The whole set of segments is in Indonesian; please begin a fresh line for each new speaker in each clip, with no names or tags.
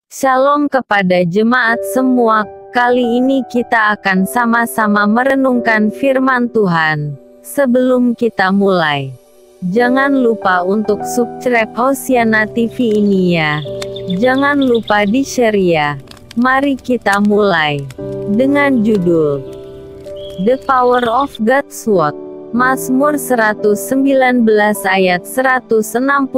Shalom kepada jemaat semua. Kali ini kita akan sama-sama merenungkan firman Tuhan. Sebelum kita mulai, jangan lupa untuk subscribe Hosiana TV ini ya. Jangan lupa di-share ya. Mari kita mulai dengan judul The Power of God's Word. Mazmur 119 ayat 161-176.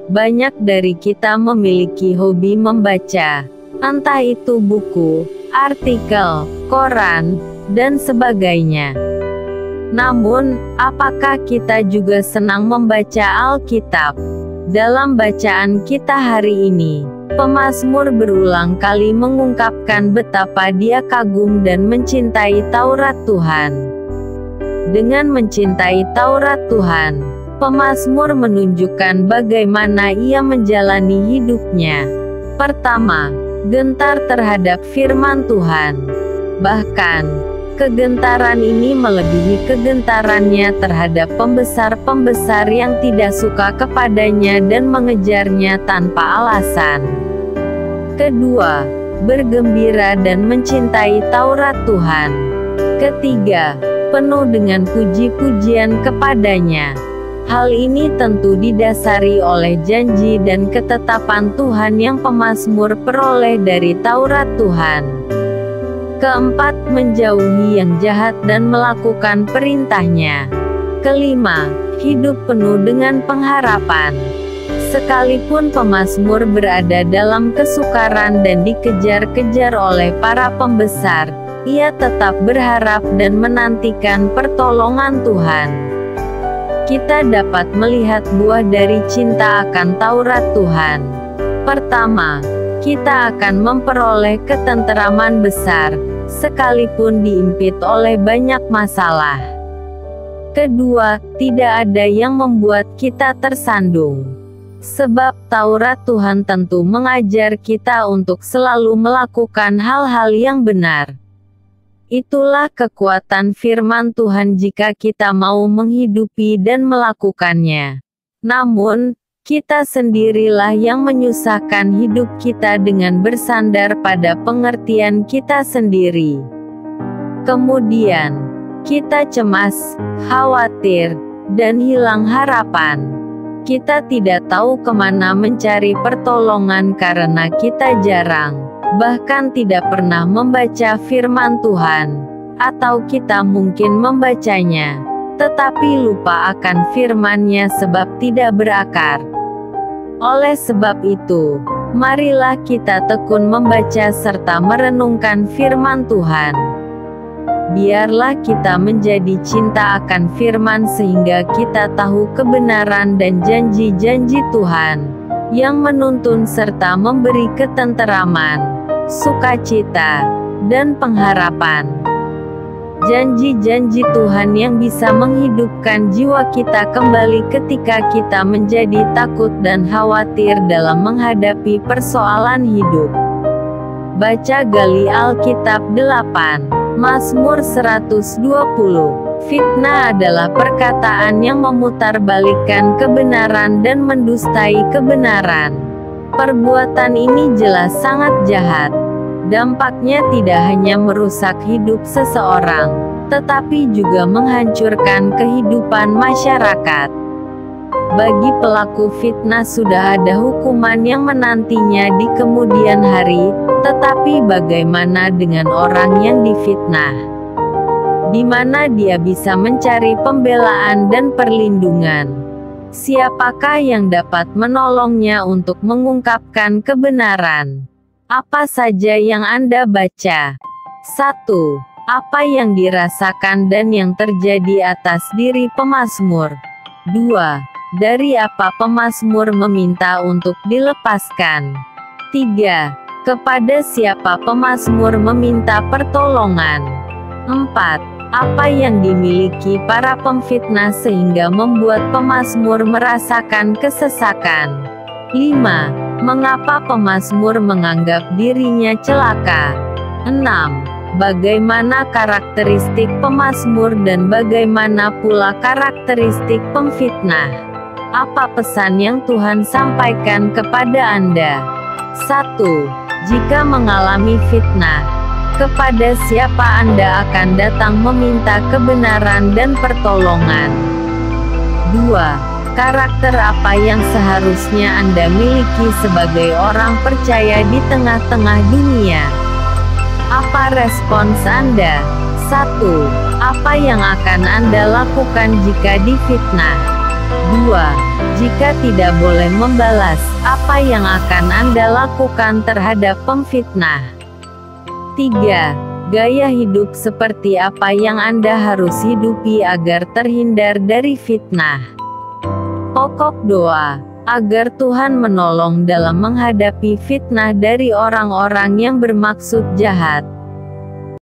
Banyak dari kita memiliki hobi membaca, entah itu buku, artikel, koran, dan sebagainya. Namun, apakah kita juga senang membaca Alkitab? Dalam bacaan kita hari ini, pemazmur berulang kali mengungkapkan betapa dia kagum dan mencintai Taurat Tuhan. Dengan mencintai Taurat Tuhan, pemazmur menunjukkan bagaimana ia menjalani hidupnya. Pertama, gentar terhadap firman Tuhan. Bahkan, kegentaran ini melebihi kegentarannya terhadap pembesar-pembesar yang tidak suka kepadanya dan mengejarnya tanpa alasan. Kedua, bergembira dan mencintai Taurat Tuhan. Ketiga, penuh dengan puji-pujian kepadanya. Hal ini tentu didasari oleh janji dan ketetapan Tuhan yang pemazmur peroleh dari Taurat Tuhan. Keempat, menjauhi yang jahat dan melakukan perintahnya. Kelima, hidup penuh dengan pengharapan. Sekalipun pemazmur berada dalam kesukaran dan dikejar-kejar oleh para pembesar, ia tetap berharap dan menantikan pertolongan Tuhan. Kita dapat melihat buah dari cinta akan Taurat Tuhan. Pertama, kita akan memperoleh ketenteraman besar, sekalipun diimpit oleh banyak masalah. Kedua, tidak ada yang membuat kita tersandung. Sebab Taurat Tuhan tentu mengajar kita untuk selalu melakukan hal-hal yang benar. Itulah kekuatan firman Tuhan jika kita mau menghidupi dan melakukannya. Namun, kita sendirilah yang menyusahkan hidup kita dengan bersandar pada pengertian kita sendiri. Kemudian, kita cemas, khawatir, dan hilang harapan. Kita tidak tahu kemana mencari pertolongan karena kita jarang, bahkan tidak pernah membaca firman Tuhan, atau kita mungkin membacanya, tetapi lupa akan firman-Nya sebab tidak berakar. Oleh sebab itu, marilah kita tekun membaca serta merenungkan firman Tuhan. Biarlah kita menjadi cinta akan firman sehingga kita tahu kebenaran dan janji-janji Tuhan, yang menuntun serta memberi ketenteraman, sukacita, dan pengharapan. Janji-janji Tuhan yang bisa menghidupkan jiwa kita kembali ketika kita menjadi takut dan khawatir dalam menghadapi persoalan hidup. Baca gali Alkitab 8, Mazmur 120. Fitnah adalah perkataan yang memutarbalikkan kebenaran dan mendustai kebenaran. Perbuatan ini jelas sangat jahat. Dampaknya tidak hanya merusak hidup seseorang, tetapi juga menghancurkan kehidupan masyarakat. Bagi pelaku fitnah sudah ada hukuman yang menantinya di kemudian hari, tetapi bagaimana dengan orang yang difitnah? Di mana dia bisa mencari pembelaan dan perlindungan? Siapakah yang dapat menolongnya untuk mengungkapkan kebenaran? Apa saja yang Anda baca? 1. Apa yang dirasakan dan yang terjadi atas diri pemazmur? 2. Dari apa pemazmur meminta untuk dilepaskan? 3. Kepada siapa pemazmur meminta pertolongan? 4. Apa yang dimiliki para pemfitnah sehingga membuat pemazmur merasakan kesesakan? 5. Mengapa pemazmur menganggap dirinya celaka? 6. Bagaimana karakteristik pemazmur dan bagaimana pula karakteristik pemfitnah? Apa pesan yang Tuhan sampaikan kepada Anda? 1. Jika mengalami fitnah, kepada siapa Anda akan datang meminta kebenaran dan pertolongan? 2. Karakter apa yang seharusnya Anda miliki sebagai orang percaya di tengah-tengah dunia? Apa respons Anda? 1. Apa yang akan Anda lakukan jika difitnah? 2. Jika tidak boleh membalas, apa yang akan Anda lakukan terhadap pemfitnah? 3. Gaya hidup seperti apa yang Anda harus hidupi agar terhindar dari fitnah? Pokok doa, agar Tuhan menolong dalam menghadapi fitnah dari orang-orang yang bermaksud jahat.